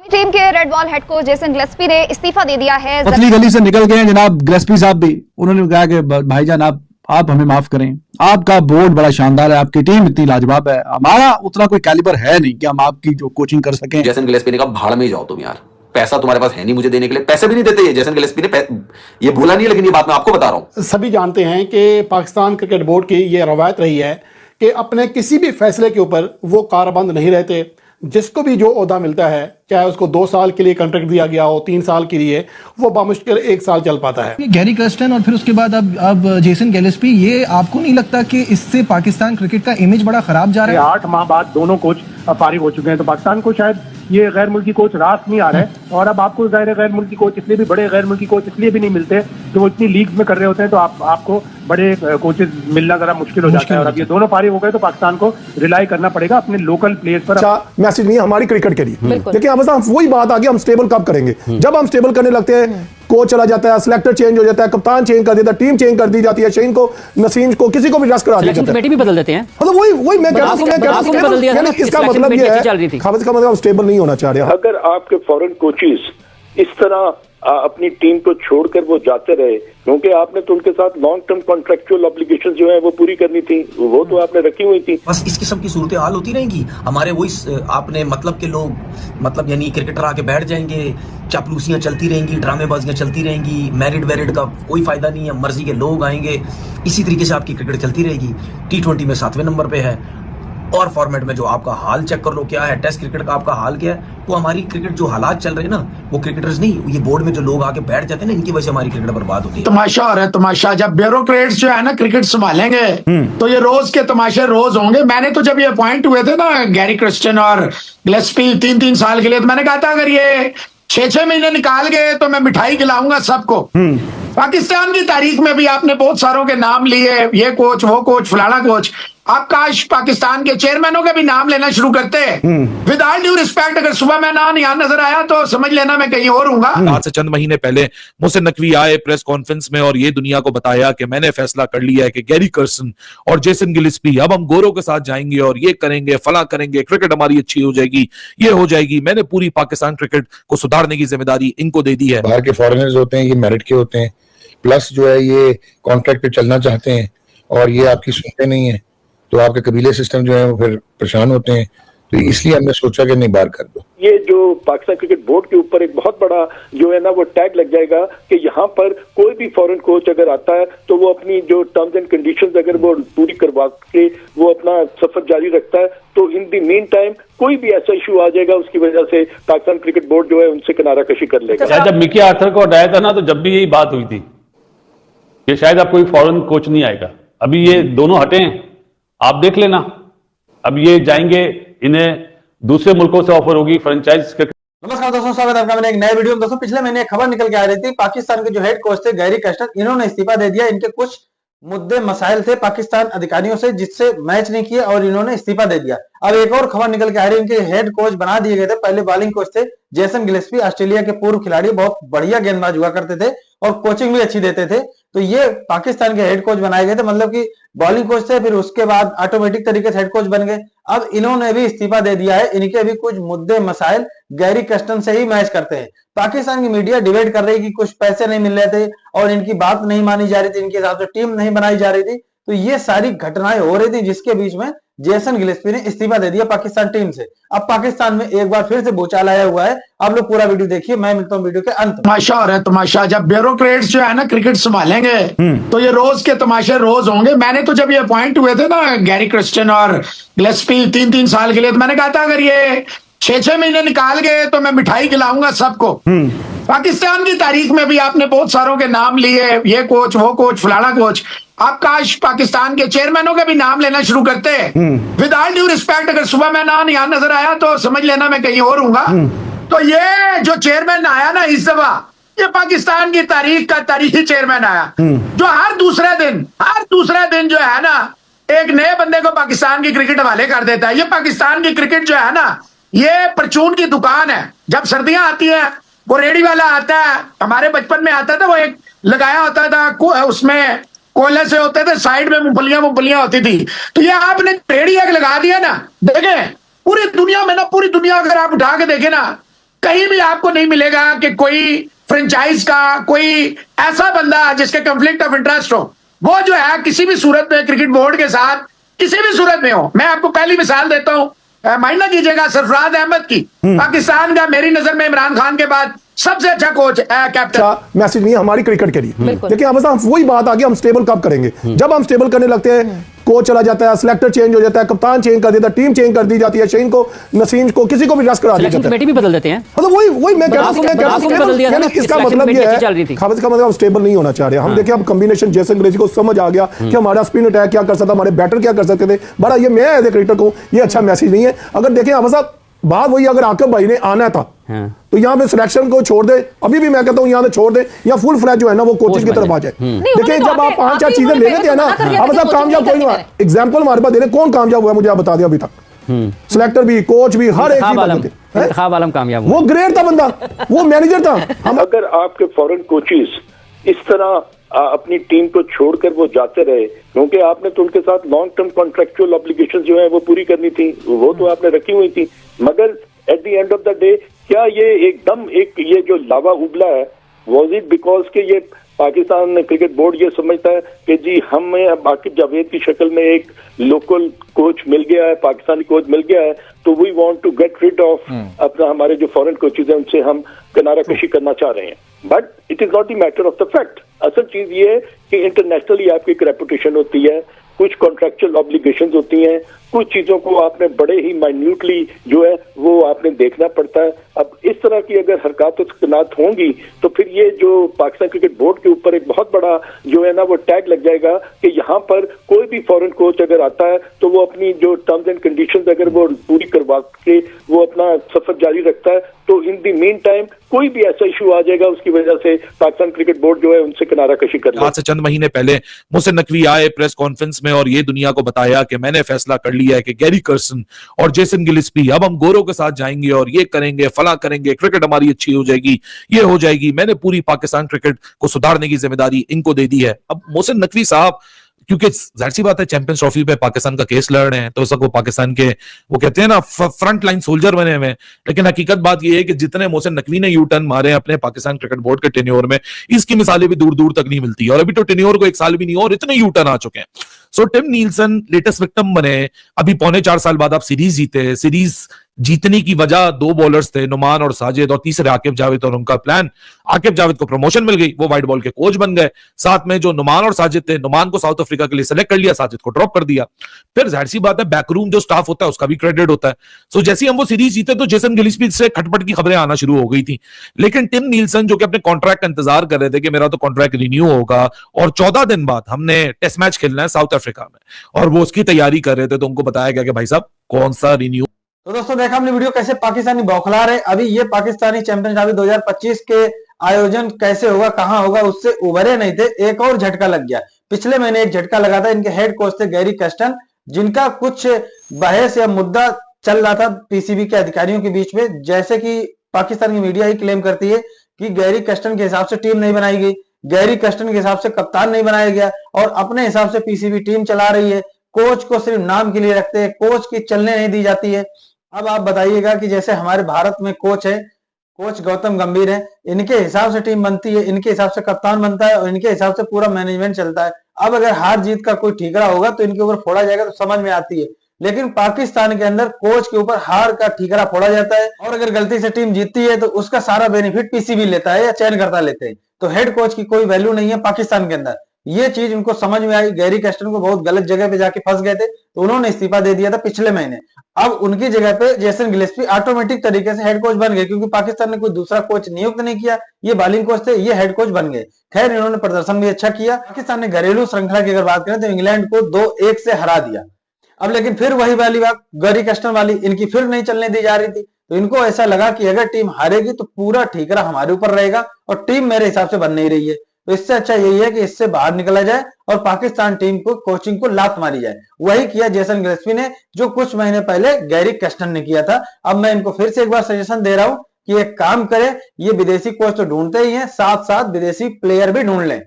Team के red ball head coach Jason Gillespie ने इस्तीफा दे दिया है। पतली गली से निकल गए हैं जनाब गिलेस्पी साहब भी। उन्होंने कहा कि भाईजान आप हमें माफ करें, आपका बोर्ड बड़ा शानदार है, आपकी टीम इतनी लाजवाब है, हमारा उतना कोई कैलिबर है नहीं कि हम आपकी जो कोचिंग कर सकें। जेसन गिलेस्पी ने कहा भाड़ में जाओ तुम यार, पैसा तुम्हारे पास है नहीं मुझे देने के लिए, पैसे भी नहीं देते ये जेसन गिलेस्पी ने ये भूला नहीं, लेकिन ये बात मैं आपको बता रहा हूं। सभी जानते हैं कि पाकिस्तान क्रिकेट बोर्ड की ये रवायत रही है कि अपने किसी भी फैसले के ऊपर वो कारबंद नहीं रहते। जिसको भी जो ओहदा मिलता है, चाहे उसको 2 साल के लिए कॉन्ट्रैक्ट दिया गया हो, 3 साल के लिए, वो बामुश्किल 1 साल चल पाता है। गैरी कर्स्टन और फिर उसके बाद अब जेसन गिलेस्पी, ये आपको नहीं लगता कि इससे पाकिस्तान क्रिकेट का इमेज बड़ा खराब जा रहा है? 8 माह बाद दोनों कोच फारिग हो चुके हैं, तो पाकिस्तान को शायद ये गैर मुल्की कोच रास नहीं आ रहा है। और अब आपको गैर मुल्की कोच इसलिए भी, बड़े गैर मुल्की कोच इसलिए भी नहीं मिलते कि वो इतनी लीग्स में कर रहे होते हैं, तो आपको बड़े कोचेस मिलना जरा मुश्किल हो जाता है। और अब ये दोनों फारिग हो गए तो पाकिस्तान को रिलाई करना पड़ेगा अपने लोकल प्लेयर्स पर। अच्छा मैसेज नहीं है हमारी क्रिकेट के लिए, लेकिन अब वही बात आ गई, हम स्टेबल कब करेंगे? जब हम स्टेबल करने लगते हैं, कोच चला जाता है, सिलेक्टर चेंज हो जाता है, कप्तान चेंज कर देता है, टीम चेंज कर दी जाती है, शहीन को, नसीम को, किसी को भी रस करा दिया जाता है, कमेटी भी बदल देते हैं। मतलब वही मैं कह रहा हूं, इसका मतलब ये है, खामोश का मतलब स्टेबल नहीं होना चाह रहे। अगर आपके फॉरेन कोचेस इस तरह अपनी टीम को छोड़कर वो जाते रहे, क्योंकि आपने तो उनके साथ लॉन्ग टर्म कॉन्ट्रेक्चुअल ऑब्लिगेशंस जो है वो पूरी करनी थी, वो तो आपने रखी हुई थी। बस इस किस्म की सूरतें हाल होती रहेंगी। हमारे वही आपने मतलब के लोग, मतलब यानी क्रिकेटर आके बैठ जाएंगे, चापलूसियां चलती रहेंगी, ड्रामेबाजियां चलती रहेंगी, मैरिड वैरिड का कोई फायदा नहीं है, मर्जी के लोग आएंगे, इसी तरीके से आपकी क्रिकेट चलती रहेगी। T20 में 7वें नंबर पे है, और फॉर्मेट में जो आपका हाल चेक कर लो क्या है, टेस्ट क्रिकेट का आपका हाल क्या है। तो हमारी क्रिकेट जो हालात चल रहे हैं ना, वो क्रिकेटर्स नहीं, ये बोर्ड में जो लोग आके बैठ जाते हैं ना, इनकी वजह से हमारी क्रिकेट बर्बाद होती है। तमाशा हो रहा है, तमाशा। जब ब्यूरोक्रेट्स जो है ना क्रिकेट संभालेंगे तो ये रोज के तमाशे रोज होंगे। मैंने तो जब ये अपॉइंट हुए थे ना गैरी कर्स्टन और गिलेस्पी 3-3 साल के लिए, तो मैंने कहा था अगर ये 6-6 महीने निकाल गए तो मैं मिठाई खिलाऊंगा सबको। पाकिस्तान की तारीख में भी आपने बहुत सारों के नाम लिए, ये कोच, वो कोच, फलाना कोच। आप काश पाकिस्तान के चेयरमैनों के भी नाम लेना शुरू करते हैं। विद ऑल ड्यू रिस्पेक्ट, अगर सुबह मैं नाम यहाँ नजर आया तो समझ लेना मैं कहीं और हूँगा। आज से चंद महीने पहले मोहसिन नकवी आए प्रेस कॉन्फ्रेंस में और ये दुनिया को बताया कि मैंने फैसला कर लिया है कि गैरी कर्स्टन और जेसन गिलेस्पी अब हम गोरों के साथ जाएंगे और ये करेंगे, फला करेंगे, क्रिकेट हमारी अच्छी हो जाएगी, ये हो जाएगी। मैंने पूरी पाकिस्तान क्रिकेट को सुधारने की जिम्मेदारी इनको दे दी है। बाहर के फॉरेनर्स होते हैं, ये मेरिट के होते हैं, प्लस जो है ये कॉन्ट्रैक्ट पे चलना चाहते हैं और ये आपकी सुनते नहीं है, तो आपके कबीले सिस्टम जो है वो फिर परेशान होते हैं। तो इसलिए हमने सोचा कि नहीं बाहर कर दो। ये जो पाकिस्तान क्रिकेट बोर्ड के ऊपर एक बहुत बड़ा जो है ना वो टैग लग जाएगा कि यहाँ पर कोई भी फॉरेन कोच अगर आता है तो वो अपनी जो टर्म्स एंड कंडीशंस अगर वो पूरी करवा के वो अपना सफर जारी रखता है, तो इन द मीन टाइम कोई भी ऐसा इशू आ जाएगा उसकी वजह से पाकिस्तान क्रिकेट बोर्ड जो है उनसे किनारा कशी कर लेगा। जब मिकी आर्थर को हटाया था ना, तो जब भी यही बात हुई थी कि शायद अब कोई फॉरेन कोच नहीं आएगा। अभी ये दोनों हटे हैं, आप देख लेना, अब ये जाएंगे, इन्हें दूसरे मुल्कों से ऑफर होगी फ्रेंचाइज। नमस्कार दोस्तों, स्वागत है आपका मेरे एक नए वीडियो में। दोस्तों पिछले महीने खबर निकल के आ रही थी, पाकिस्तान के जो हेड कोच थे गैरी कर्स्टन, इन्होंने इस्तीफा दे दिया। इनके कुछ मुद्दे मसाइल थे पाकिस्तान अधिकारियों से जिससे मैच नहीं किया और इन्होंने इस्तीफा दे दिया। अब एक और खबर निकल के आ रही है, इनके हेड कोच बना दिए गए थे। पहले बॉलिंग कोच थे जेसन गिलेस्पी, ऑस्ट्रेलिया के पूर्व खिलाड़ी, बहुत बढ़िया गेंदबाज हुआ करते थे और कोचिंग भी अच्छी देते थे। तो ये पाकिस्तान के हेड कोच बनाए गए थे, मतलब कि बॉलिंग कोच थे, फिर उसके बाद ऑटोमेटिक तरीके से हेड कोच बन गए। अब इन्होंने भी इस्तीफा दे दिया है। इनके भी कुछ मुद्दे मसाइल गैरी कर्स्टन से ही मैच करते हैं। पाकिस्तान की मीडिया डिबेट कर रही कि कुछ पैसे नहीं मिल रहे थे और इनकी बात नहीं मानी जा रही थी, इनके हिसाब से टीम नहीं बनाई जा रही थी। तो ये सारी घटनाएं हो रही थी जिसके बीच में जेसन गिलेस्पी ने इस्तीफा दे दिया पाकिस्तान टीम से। अब पाकिस्तान में एक बार फिर से भूचाल आया हुआ है। आप लोग पूरा वीडियो देखिए, मैं मिलता हूं वीडियो के अंत में। तमाशा हो रहा है, तमाशा। जब ब्यूरोक्रेट्स जो है ना क्रिकेट संभालेंगे तो ये रोज के तमाशे रोज होंगे। मैंने तो जब ये अपॉइंट हुए थे ना गैरी कर्स्टन और गिलेस्पी 3-3 साल के लिए, तो मैंने कहा था अगर ये 6-6 महीने निकाल गए तो मैं मिठाई खिलाऊंगा सबको। पाकिस्तान की तारीख में भी आपने बहुत सारों के नाम लिए, ये कोच, वो कोच, फलाना कोच। आप काश पाकिस्तान के चेयरमैनों के भी नाम लेना शुरू करते हैं। विद ऑल ड्यू रिस्पेक्ट, अगर सुबह मैं नाम यहाँ नजर आया तो समझ लेना मैं कहीं और हूँगा। तो ये जो चेयरमैन आया ना इस दफा, ये पाकिस्तान की तारीख का तारीखी चेयरमैन आया, जो हर दूसरे दिन जो है ना एक नए बंदे को पाकिस्तान की क्रिकेट हवाले कर देता है। ये पाकिस्तान की क्रिकेट जो है ना, ये परचून की दुकान है। जब सर्दियां आती है वो रेडी वाला आता है, हमारे बचपन में आता था, वो एक लगाया होता था, उसमें कोयले से होते थे, साइड में मूंगफलियां होती थी। तो ये आपने रेडी एक लगा दिया ना, देखें पूरी दुनिया में ना, पूरी दुनिया अगर आप उठा के देखें ना, कहीं भी आपको नहीं मिलेगा कि कोई फ्रेंचाइज का कोई ऐसा बंदा जिसके कंफ्लिक्ट ऑफ इंटरेस्ट हो, वो जो है किसी भी सूरत में क्रिकेट बोर्ड के साथ किसी भी सूरत में हो। मैं आपको पहली मिसाल देता हूं, माइंड ना कीजिएगा, सरफराज अहमद की, पाकिस्तान का मेरी नजर में इमरान खान के बाद सबसे अच्छा कोच कैप्टन। मैसेज नहीं है हमारी क्रिकेट के लिए। देखिए हम वही बात आ गई, हम स्टेबल कब करेंगे? जब हम स्टेबल करने लगते हैं, कोच चला जाता है, सिलेक्टर चेंज हो जाता है, कप्तान चेंज कर देता है, टीम चेंज कर दी जाती है, शहीन को, नसीम को, किसी को भी रेस्ट करा दिया जाता है, कमेटी भी बदल देते हैं। मतलब वही मैं कह रहा हूं, इसका मतलब ये है खालिद का मतलब हम स्टेबल नहीं होना चाह रहे। हम देखिए अब कॉम्बिनेशन जैसन ग्लेसी को समझ आ गया कि हमारा स्पिन अटैक क्या कर सकता, हमारे बैटर क्या कर सकते थे। बड़ा ये मैं एज ए क्रिकेटर को ये अच्छा मैसेज नहीं है। अगर देखें हम साहब बात वही, अगर आकिब भाई ने आना था तो यहाँ पे सिलेक्शन को छोड़ दे, अभी भी मैं कहता हूँ यहाँ पे छोड़ दे, या फुल फ्लैश जो है ना वो कोचिंग की तरफ आ जाए। देखिए जब आप 5-4 चीजें ले लेते हैं ना, अब साहब कामयाब कोई नहीं। एग्जाम्पल हमारे पास दे रहे, कौन कामयाब हुआ मुझे आप बता दिया अभी तक? सिलेक्टर भी, कोच भी, हर एक चीज कामयाब। वो ग्रेट था बंदा, वो मैनेजर था। अगर आपके फॉरेन कोचेस इस तरह अपनी टीम को छोड़कर वो जाते रहे, क्योंकि आपने तो उनके साथ लॉन्ग टर्म कॉन्ट्रेक्चुअल ऑब्लिगेशन जो है वो पूरी करनी थी, वो तो आपने रखी हुई थी, मगर at the end of the day क्या ये एकदम ये जो लावा उबला है, वॉज इट बिकॉज के ये पाकिस्तान क्रिकेट बोर्ड ये समझता है कि जी हमें अब आकिब जावेद की शक्ल में एक लोकल कोच मिल गया है, पाकिस्तानी कोच मिल गया है, तो we want to get rid of अपना हमारे जो फॉरेन कोचेज हैं उनसे हम किनारा कशी करना चाह रहे हैं। But it is not the matter of the fact. असल चीज ये है कि इंटरनेशनली आपकी एक रेपुटेशन होती है, कुछ कॉन्ट्रेक्चुअल ऑब्लिगेशंस होती हैं, कुछ चीजों को आपने बड़े ही माइन्यूटली जो है वो आपने देखना पड़ता है। अब इस तरह की अगर हरकत होंगी तो फिर ये जो पाकिस्तान क्रिकेट बोर्ड के ऊपर एक बहुत बड़ा जो है ना वो टैग लग जाएगा कि यहाँ पर कोई भी फॉरेन कोच अगर आता है तो वो अपनी जो टर्म्स एंड कंडीशंस अगर वो पूरी करवा के वो अपना सफर जारी रखता है, तो इन द मीन टाइम कोई भी ऐसा इशू आ जाएगा उसकी वजह से पाकिस्तान क्रिकेट बोर्ड जो है उनसे किनारा कशी कर ले। आज से चंद महीने पहले मोहसिन नकवी आए प्रेस कॉन्फ्रेंस में और ये दुनिया को बताया कि मैंने फैसला कर लिया है कि गैरी कर्सन और जेसन गिलिस्पी अब हम गोरों के साथ जाएंगे और ये करेंगे, फला करेंगे, क्रिकेट हमारी अच्छी हो जाएगी, ये हो जाएगी, मैंने पूरी पाकिस्तान क्रिकेट को सुधारने की जिम्मेदारी इनको दे दी है। अब मोहसिन नकवी साहब क्योंकि जाहिर सी बात है चैंपियंस ट्रॉफी पे पाकिस्तान का केस लड़ रहे हैं, तो वो पाकिस्तान के वो कहते हैं ना फ्रंट लाइन सोल्जर बने हुए हैं, लेकिन हकीकत बात ये है कि जितने मोहसिन नकवी ने यू टर्न मारे अपने पाकिस्तान क्रिकेट बोर्ड के टेन्योर में, इसकी मिसालें भी दूर दूर तक नहीं मिलती, और अभी तो टेन्योर को 1 साल भी नहीं और इतने यू टर्न आ चुके हैं। सो टिम नीलसन लेटेस्ट विक्टिम बने, अभी 3.25 साल बाद आप सीरीज जीते। सीरीज जीतने की वजह 2 बॉलर्स थे, नुमान और साजिद, और तीसरे आकिब जावेद, और उनका प्लान, आकिब जावेद को प्रमोशन मिल गई, वो वाइट बॉल के कोच बन गए, साथ में जो नुमान और साजिद थे, नुमान को साउथ अफ्रीका के लिए सेलेक्ट कर लिया, साजिद को ड्रॉप कर दिया। फिर जाहिर सी बात है बैकरूम जो स्टाफ होता है उसका भी क्रेडिट होता है। सो जैसे हम वो सीरीज जीते तो जेसन गिलिस्पी से खटपट की खबरें आना शुरू हो गई थी, लेकिन टिम नीलसन जो कि अपने कॉन्ट्रैक्ट का इंतजार कर रहे थे कि मेरा तो कॉन्ट्रैक्ट रिन्यू होगा और 14 दिन बाद हमने टेस्ट मैच खेलना है साउथ अफ्रीका में, और वो उसकी तैयारी कर रहे थे, तो उनको बताया गया कि भाई साहब कौन सा रिन्यू। तो दोस्तों देखा हमने वीडियो कैसे पाकिस्तानी बौखला रहे। अभी ये पाकिस्तानी चैंपियन ट्रॉफी 2025 के आयोजन कैसे होगा, कहां होगा, उससे उभरे नहीं थे। एक और झटका लग गया, पिछले महीने एक झटका लगा था। इनके हेड कोच थे गैरी कस्टन, जिनका कुछ बहस या मुद्दा चल रहा था पीसीबी के अधिकारियों के बीच में, जैसे कि पाकिस्तान की मीडिया ही क्लेम करती है कि गैरी कस्टन के हिसाब से टीम नहीं बनाई गई, गैरी कस्टन के हिसाब से कप्तान नहीं बनाया गया, और अपने हिसाब से पीसीबी टीम चला रही है। कोच को सिर्फ नाम के लिए रखते हैं, कोच की चलने नहीं दी जाती है। अब आप बताइएगा कि जैसे हमारे भारत में कोच है, कोच गौतम गंभीर है, इनके हिसाब से टीम बनती है, इनके हिसाब से कप्तान बनता है और इनके हिसाब से पूरा मैनेजमेंट चलता है। अब अगर हार जीत का कोई ठीकरा होगा तो इनके ऊपर फोड़ा जाएगा तो समझ में आती है, लेकिन पाकिस्तान के अंदर कोच के ऊपर हार का ठीकरा फोड़ा जाता है, और अगर गलती से टीम जीतती है तो उसका सारा बेनिफिट पीसीबी लेता है या चयनकर्ता लेते हैं। तो हेड कोच की कोई वैल्यू नहीं है पाकिस्तान के अंदर। ये चीज उनको समझ में आई। गैरी कस्टन को बहुत गलत जगह पे जाके फंस गए थे, तो उन्होंने इस्तीफा दे दिया था पिछले महीने। अब उनकी जगह पे जेसन गिलिस्पी ऑटोमेटिक तरीके से हेड कोच बन गए, क्योंकि पाकिस्तान ने कोई दूसरा कोच नियुक्त नहीं किया। ये बॉलिंग कोच थे, ये हेड कोच बन गए। खैर इन्होंने प्रदर्शन भी अच्छा किया। पाकिस्तान ने घरेलू श्रृंखला की अगर बात करें तो इंग्लैंड को 2-1 से हरा दिया। अब लेकिन फिर वही वाली बात गैरी कस्टन वाली, इनकी फिर नहीं चलने दी जा रही थी। तो इनको ऐसा लगा कि अगर टीम हारेगी तो पूरा ठीकरा हमारे ऊपर रहेगा, और टीम मेरे हिसाब से बन नहीं रही है। तो इससे अच्छा यही है कि इससे बाहर निकला जाए और पाकिस्तान टीम को कोचिंग को लात मारी जाए। वही किया जेसन गिलिस्पी ने, जो कुछ महीने पहले गैरी कस्टन ने किया था। अब मैं इनको फिर से एक बार सजेशन दे रहा हूं कि एक काम करें, ये विदेशी कोच तो ढूंढते ही हैं, साथ साथ विदेशी प्लेयर भी ढूंढ लें।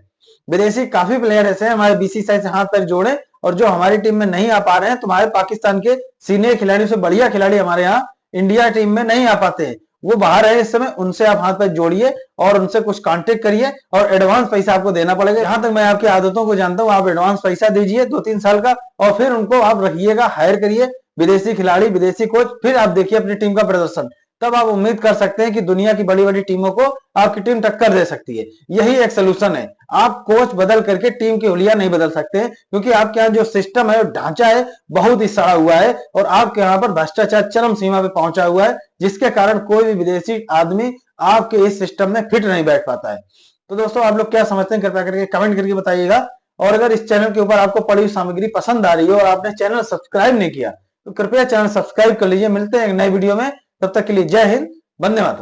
विदेशी काफी प्लेयर ऐसे हैं हमारे बीसीसीआई से हाथ पैर जोड़े, और जो हमारी टीम में नहीं आ पा रहे हैं, तुम्हारे पाकिस्तान के सीनियर खिलाड़ियों से बढ़िया खिलाड़ी हमारे यहाँ इंडिया टीम में नहीं आ पाते हैं, वो बाहर है इस समय, उनसे आप हाथ पैर जोड़िए और उनसे कुछ कांटेक्ट करिए और एडवांस पैसा आपको देना पड़ेगा। जहां तक मैं आपकी आदतों को जानता हूं, आप एडवांस पैसा दीजिए 2-3 साल का और फिर उनको आप रखिएगा, हायर करिए विदेशी खिलाड़ी, विदेशी कोच, फिर आप देखिए अपनी टीम का प्रदर्शन। तब आप उम्मीद कर सकते हैं कि दुनिया की बड़ी बड़ी टीमों को आपकी टीम टक्कर दे सकती है। यही एक सोल्यूशन है। आप कोच बदल करके टीम की हुलिया नहीं बदल सकते हैं, क्योंकि आपके यहाँ जो सिस्टम है, ढांचा है, बहुत ही सड़ा हुआ है और आपके यहाँ पर भ्रष्टाचार चरम सीमा पे पहुंचा हुआ है, जिसके कारण कोई भी विदेशी आदमी आपके इस सिस्टम में फिट नहीं बैठ पाता है। तो दोस्तों, आप लोग क्या समझते हैं, कृपया करके कमेंट करके बताइएगा। और अगर इस चैनल के ऊपर आपको पड़ी हुई सामग्री पसंद आ रही है और आपने चैनल सब्सक्राइब नहीं किया तो कृपया चैनल सब्सक्राइब कर लीजिए। मिलते हैं एक नए वीडियो में, तब तक के लिए जय हिंद, वंदे मातरम।